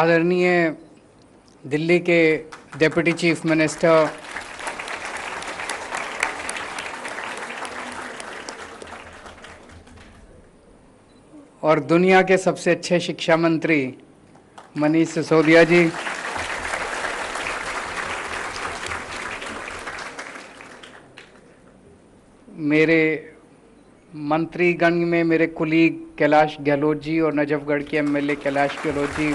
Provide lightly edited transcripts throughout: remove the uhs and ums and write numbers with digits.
आदरणीय दिल्ली के deputy chief minister, और दुनिया के सबसे अच्छे शिक्षा मंत्री मनीष सिसोदिया जी, मेरे मंत्रीगण में मेरे कुलीग कैलाश गहलोत जी और नजफगढ़ के एमएलए कैलाश गहलोत जी,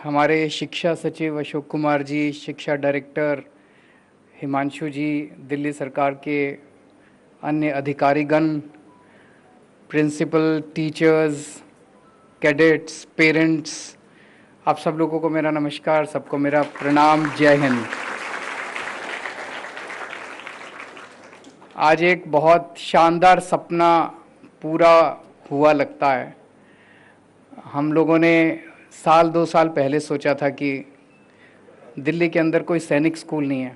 हमारे शिक्षा सचिव अशोक कुमार जी, शिक्षा डायरेक्टर हिमांशु जी, दिल्ली सरकार के अन्य अधिकारीगण, प्रिंसिपल, टीचर्स, कैडेट्स, पेरेंट्स, आप सब लोगों को मेरा नमस्कार, सबको मेरा प्रणाम, जय हिंद। आज एक बहुत शानदार सपना पूरा हुआ लगता है। हम लोगों ने साल 2 साल पहले सोचा था कि दिल्ली के अंदर कोई सैनिक स्कूल नहीं है।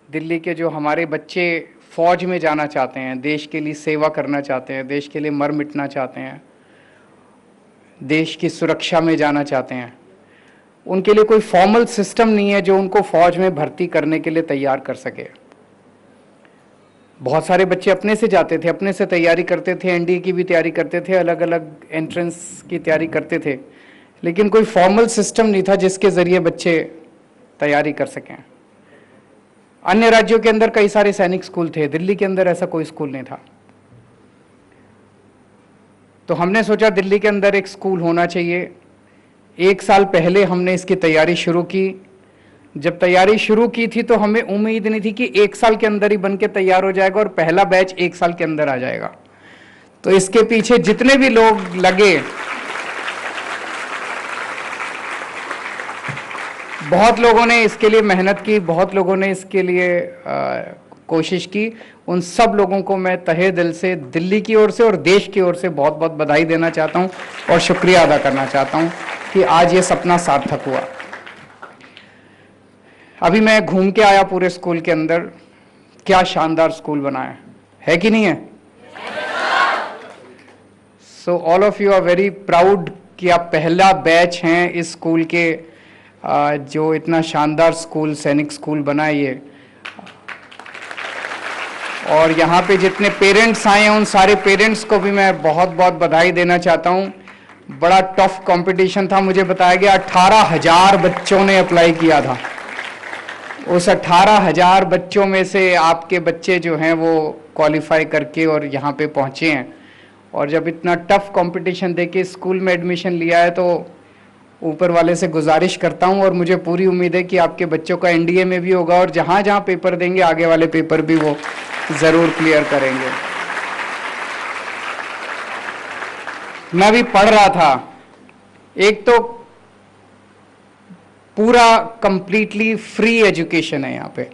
दिल्ली के जो हमारे बच्चे फौज में जाना चाहते हैं, देश के लिए सेवा करना चाहते हैं, देश के लिए मर मिटना चाहते हैं, देश की सुरक्षा में जाना चाहते हैं, उनके लिए कोई फॉर्मल सिस्टम नहीं है जो उनको फौज में भर्ती करने के लिए तैयार कर सके। बहुत सारे बच्चे अपने से जाते थे, अपने से तैयारी करते थे, एनडीए की भी तैयारी करते थे, अलग अलग एंट्रेंस की तैयारी करते थे, लेकिन कोई फॉर्मल सिस्टम नहीं था जिसके ज़रिए बच्चे तैयारी कर सकें। अन्य राज्यों के अंदर कई सारे सैनिक स्कूल थे, दिल्ली के अंदर ऐसा कोई स्कूल नहीं था। तो हमने सोचा दिल्ली के अंदर एक स्कूल होना चाहिए। 1 साल पहले हमने इसकी तैयारी शुरू की। जब तैयारी शुरू की थी तो हमें उम्मीद नहीं थी कि 1 साल के अंदर ही बन के तैयार हो जाएगा और पहला बैच 1 साल के अंदर आ जाएगा। तो इसके पीछे जितने भी लोग लगे, बहुत लोगों ने इसके लिए मेहनत की, बहुत लोगों ने इसके लिए कोशिश की। उन सब लोगों को मैं तहे दिल से दिल्ली की ओर से और देश की ओर से बहुत बहुत बधाई देना चाहता हूं और शुक्रिया अदा करना चाहता हूं कि आज ये सपना सार्थक हुआ। अभी मैं घूम के आया पूरे स्कूल के अंदर, क्या शानदार स्कूल बना है कि नहीं है? So all of you are very proud कि आप पहला बैच हैं इस स्कूल के, जो इतना शानदार स्कूल, सैनिक स्कूल बना है ये। और यहाँ पे जितने पेरेंट्स आए हैं उन सारे पेरेंट्स को भी मैं बहुत बहुत बधाई देना चाहता हूँ। बड़ा टफ कंपटीशन था, मुझे बताया गया 18,000 बच्चों ने अप्लाई किया था। उस 18,000 बच्चों में से आपके बच्चे जो हैं वो क्वालिफाई करके और यहाँ पे पहुँचे हैं। और जब इतना टफ कंपटीशन देके स्कूल में एडमिशन लिया है तो ऊपर वाले से गुजारिश करता हूँ और मुझे पूरी उम्मीद है कि आपके बच्चों का एनडीए में भी होगा और जहाँ जहाँ पेपर देंगे आगे वाले पेपर भी वो ज़रूर क्लियर करेंगे। मैं भी पढ़ रहा था, एक तो पूरा कंप्लीटली फ्री एजुकेशन है यहाँ पे,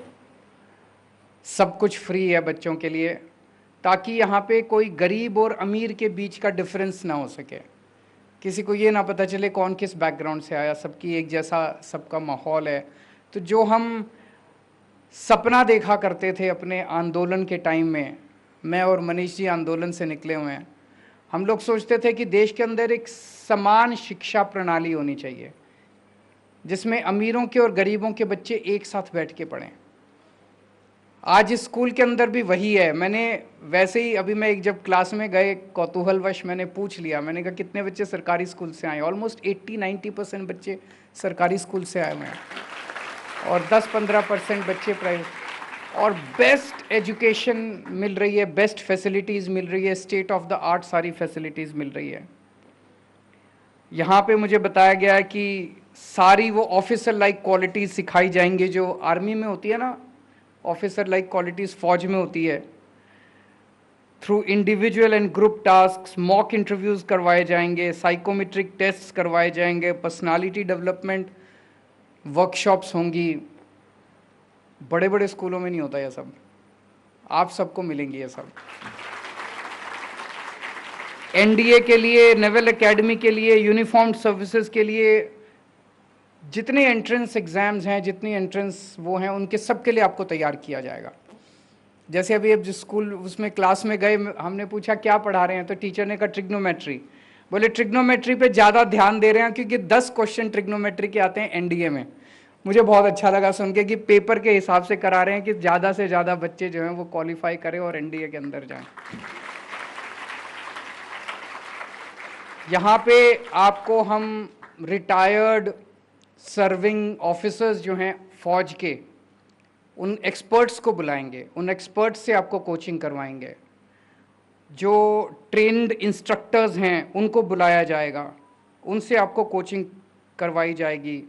सब कुछ फ्री है बच्चों के लिए, ताकि यहाँ पे कोई गरीब और अमीर के बीच का डिफरेंस ना हो सके, किसी को ये ना पता चले कौन किस बैकग्राउंड से आया, सबकी एक जैसा सबका माहौल है। तो जो हम सपना देखा करते थे अपने आंदोलन के टाइम में, मैं और मनीष जी आंदोलन से निकले हुए हैं, हम लोग सोचते थे कि देश के अंदर एक समान शिक्षा प्रणाली होनी चाहिए जिसमें अमीरों के और गरीबों के बच्चे एक साथ बैठ के पढ़ें। आज इस स्कूल के अंदर भी वही है। मैंने वैसे ही अभी मैं एक जब क्लास में गए कौतूहलवश मैंने पूछ लिया, मैंने कहा कितने बच्चे सरकारी स्कूल से आए? ऑलमोस्ट 80-90% बच्चे सरकारी स्कूल से आए हुए हैं और 10-15% बच्चे प्राइवेट। और बेस्ट एजुकेशन मिल रही है, बेस्ट फैसिलिटीज़ मिल रही है, स्टेट ऑफ द आर्ट सारी फैसिलिटीज़ मिल रही है। यहाँ पे मुझे बताया गया है कि सारी वो ऑफिसर लाइक क्वालिटीज़ सिखाई जाएंगी जो आर्मी में होती है ना, ऑफिसर लाइक क्वालिटीज़ फौज में होती है। Through individual and group task mock interviews करवाए जाएंगे, साइकोमेट्रिक टेस्ट करवाए जाएंगे, पर्सनालिटी डेवलपमेंट वर्कशॉप्स होंगी। बड़े बड़े स्कूलों में नहीं होता यह सब, आप सबको मिलेंगी ये सब। एनडीए के लिए, नेवल एकेडमी के लिए, यूनिफॉर्म्ड सर्विसेज के लिए जितने एंट्रेंस एग्ज़ाम्स हैं, जितनी एंट्रेंस वो हैं, उनके सब के लिए आपको तैयार किया जाएगा। जैसे अभी अब जिस स्कूल उसमें क्लास में गए, हमने पूछा क्या पढ़ा रहे हैं, तो टीचर ने कहा ट्रिग्नोमेट्री। बोले ट्रिग्नोमेट्री पे ज़्यादा ध्यान दे रहे हैं क्योंकि 10 क्वेश्चन ट्रिग्नोमेट्री के आते हैं एनडीए में। मुझे बहुत अच्छा लगा सुन के कि पेपर के हिसाब से करा रहे हैं कि ज़्यादा से ज़्यादा बच्चे जो हैं वो क्वालिफाई करें और एनडीए के अंदर जाएं। यहाँ पे आपको हम रिटायर्ड सर्विंग ऑफिसर्स जो हैं फौज के, उन एक्सपर्ट्स को बुलाएंगे, उन एक्सपर्ट्स से आपको कोचिंग करवाएंगे। जो ट्रेंड इंस्ट्रक्टर्स हैं उनको बुलाया जाएगा, उनसे आपको कोचिंग करवाई जाएगी।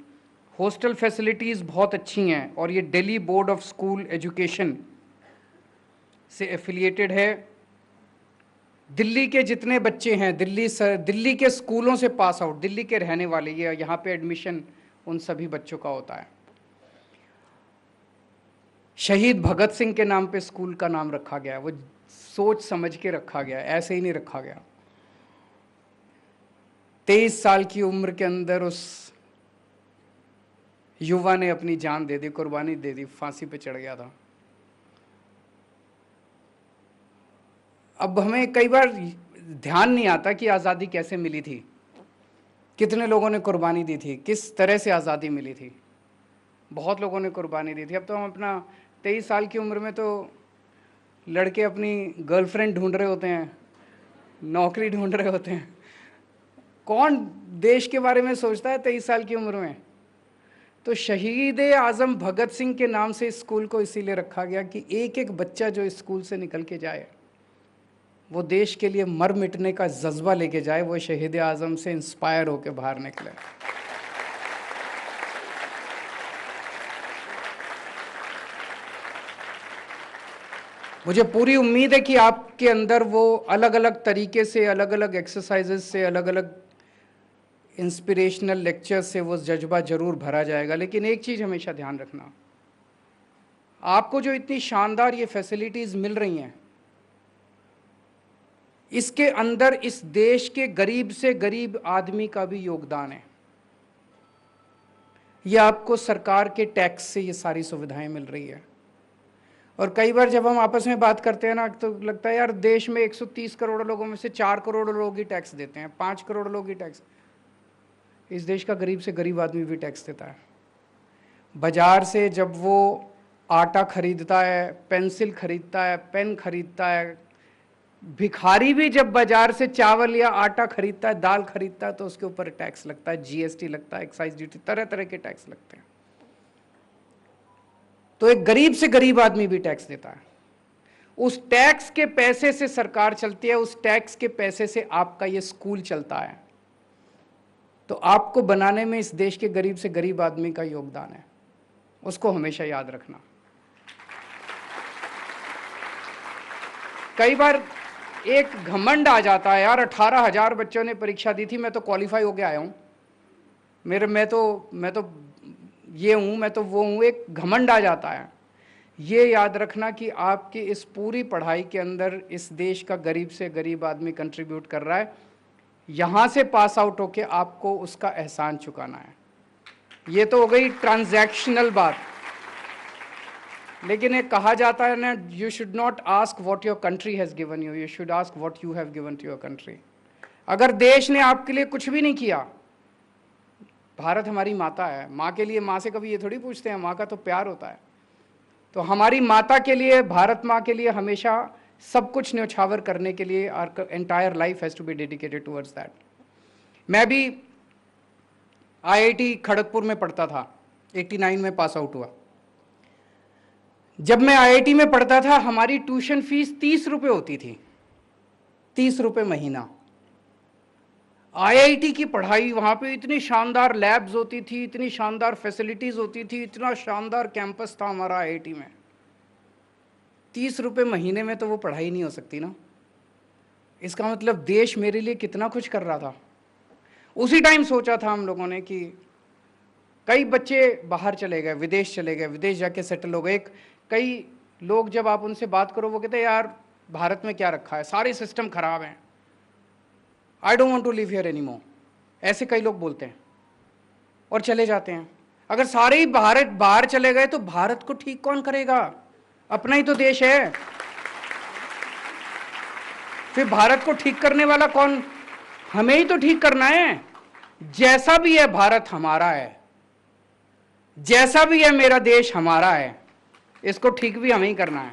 हॉस्टल फैसिलिटीज़ बहुत अच्छी हैं और ये Delhi board of school education से एफिलिएटेड है। दिल्ली के जितने बच्चे हैं, दिल्ली के स्कूलों से पास आउट, दिल्ली के रहने वाले, ये यहाँ पे एडमिशन उन सभी बच्चों का होता है। शहीद भगत सिंह के नाम पे स्कूल का नाम रखा गया है, वो सोच समझ के रखा गया, ऐसे ही नहीं रखा गया। 23 साल की उम्र के अंदर उस युवा ने अपनी जान दे दी, कुर्बानी दे दी, फांसी पे चढ़ गया था। अब हमें कई बार ध्यान नहीं आता कि आज़ादी कैसे मिली थी, कितने लोगों ने कुर्बानी दी थी, किस तरह से आज़ादी मिली थी। बहुत लोगों ने कुर्बानी दी थी। अब तो हम अपना 23 साल की उम्र में तो लड़के अपनी गर्लफ्रेंड ढूंढ रहे होते हैं, नौकरी ढूंढ रहे होते हैं। कौन देश के बारे में सोचता है 23 साल की उम्र में? तो शहीद आज़म भगत सिंह के नाम से स्कूल को इसीलिए रखा गया कि एक एक बच्चा जो स्कूल से निकल के जाए वो देश के लिए मर मिटने का जज्बा लेके जाए, वो शहीद आज़म से इंस्पायर होकर बाहर निकले। मुझे पूरी उम्मीद है कि आपके अंदर वो अलग अलग तरीके से, अलग अलग एक्सरसाइजेस से, अलग अलग इंस्पिरेशनल लेक्चर से वो जज्बा जरूर भरा जाएगा। लेकिन एक चीज़ हमेशा ध्यान रखना, आपको जो इतनी शानदार ये फैसिलिटीज़ मिल रही हैं, इसके अंदर इस देश के गरीब से गरीब आदमी का भी योगदान है। ये आपको सरकार के टैक्स से ये सारी सुविधाएं मिल रही है। और कई बार जब हम आपस में बात करते हैं ना, तो लगता है यार देश में 130 करोड़ लोगों में से 4 करोड़ लोग ही टैक्स देते हैं, 5 करोड़ लोग ही टैक्स। इस देश का गरीब से गरीब आदमी भी टैक्स देता है। बाजार से जब वो आटा खरीदता है, पेंसिल खरीदता है, पेन खरीदता है, भिखारी भी जब बाजार से चावल या आटा खरीदता है, दाल खरीदता है, तो उसके ऊपर टैक्स लगता है, जीएसटी लगता है, एक्साइज ड्यूटी, तरह तरह के टैक्स लगते हैं। तो एक गरीब से गरीब आदमी भी टैक्स देता है। उस टैक्स के पैसे से सरकार चलती है, उस टैक्स के पैसे से आपका ये स्कूल चलता है। तो आपको बनाने में इस देश के गरीब से गरीब आदमी का योगदान है, उसको हमेशा याद रखना। कई बार एक घमंड आ जाता है, यार 18,000 बच्चों ने परीक्षा दी थी, मैं तो क्वालिफाई होके आया हूँ, मैं तो ये हूँ, मैं तो वो हूँ, एक घमंड आ जाता है। ये याद रखना कि आपकी इस पूरी पढ़ाई के अंदर इस देश का गरीब से गरीब आदमी कंट्रीब्यूट कर रहा है। यहाँ से पास आउट होके आपको उसका एहसान चुकाना है। ये तो हो गई ट्रांजैक्शनल बात। लेकिन एक कहा जाता है ना, you should not ask what your country has given you, you should ask what you have given to your country. अगर देश ने आपके लिए कुछ भी नहीं किया, भारत हमारी माता है, माँ के लिए, माँ से कभी ये थोड़ी पूछते हैं, माँ का तो प्यार होता है। तो हमारी माता के लिए, भारत माँ के लिए हमेशा सब कुछ न्यौछावर करने के लिए our entire life has to be dedicated towards that. मैं भी IIT खड़गपुर में पढ़ता था, 89 में पास आउट हुआ। जब मैं IIT में पढ़ता था, हमारी ट्यूशन फीस 30 रुपये होती थी, 30 रुपये महीना। IIT की पढ़ाई, वहाँ पे इतनी शानदार लैब्स होती थी, इतनी शानदार फैसिलिटीज़ होती थी, इतना शानदार कैंपस था हमारा IIT में। 30 रुपये महीने में तो वो पढ़ाई नहीं हो सकती ना। इसका मतलब देश मेरे लिए कितना कुछ कर रहा था। उसी टाइम सोचा था हम लोगों ने कि कई बच्चे बाहर चले गए, विदेश चले गए, विदेश जाके सेटल हो गए। कई लोग जब आप उनसे बात करो, वो कहते हैं यार भारत में क्या रखा है, सारे सिस्टम खराब हैं, I don't want to live here any more, ऐसे कई लोग बोलते हैं और चले जाते हैं। अगर सारे ही बाहर चले गए तो भारत को ठीक कौन करेगा? अपना ही तो देश है। फिर भारत को ठीक करने वाला कौन? हमें ही तो ठीक करना है। जैसा भी है भारत हमारा है, जैसा भी है मेरा देश हमारा है, इसको ठीक भी हमें ही करना है।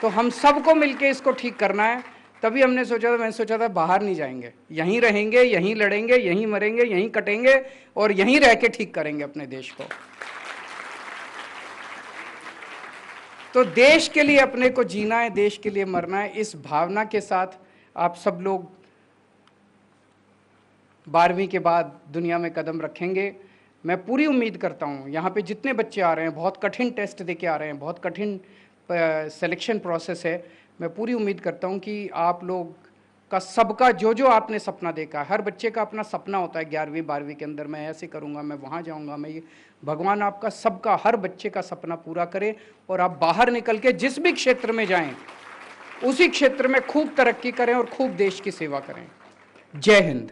तो हम सबको मिलके इसको ठीक करना है। तभी मैंने सोचा था बाहर नहीं जाएंगे, यहीं रहेंगे, यहीं लड़ेंगे, यहीं मरेंगे, यहीं कटेंगे और यहीं रह के ठीक करेंगे अपने देश को। तो देश के लिए अपने को जीना है, देश के लिए मरना है। इस भावना के साथ आप सब लोग 12वीं के बाद दुनिया में कदम रखेंगे। मैं पूरी उम्मीद करता हूँ यहाँ पे जितने बच्चे आ रहे हैं, बहुत कठिन टेस्ट दे के आ रहे हैं, बहुत कठिन सिलेक्शन प्रोसेस है। मैं पूरी उम्मीद करता हूँ कि आप लोग का सबका जो आपने सपना देखा है, हर बच्चे का अपना सपना होता है 11वीं 12वीं के अंदर, मैं ऐसे करूँगा, मैं वहाँ जाऊँगा, मैं ये, भगवान आपका सबका, हर बच्चे का सपना पूरा करे और आप बाहर निकल के जिस भी क्षेत्र में जाएं उसी क्षेत्र में खूब तरक्की करें और खूब देश की सेवा करें। जय हिंद।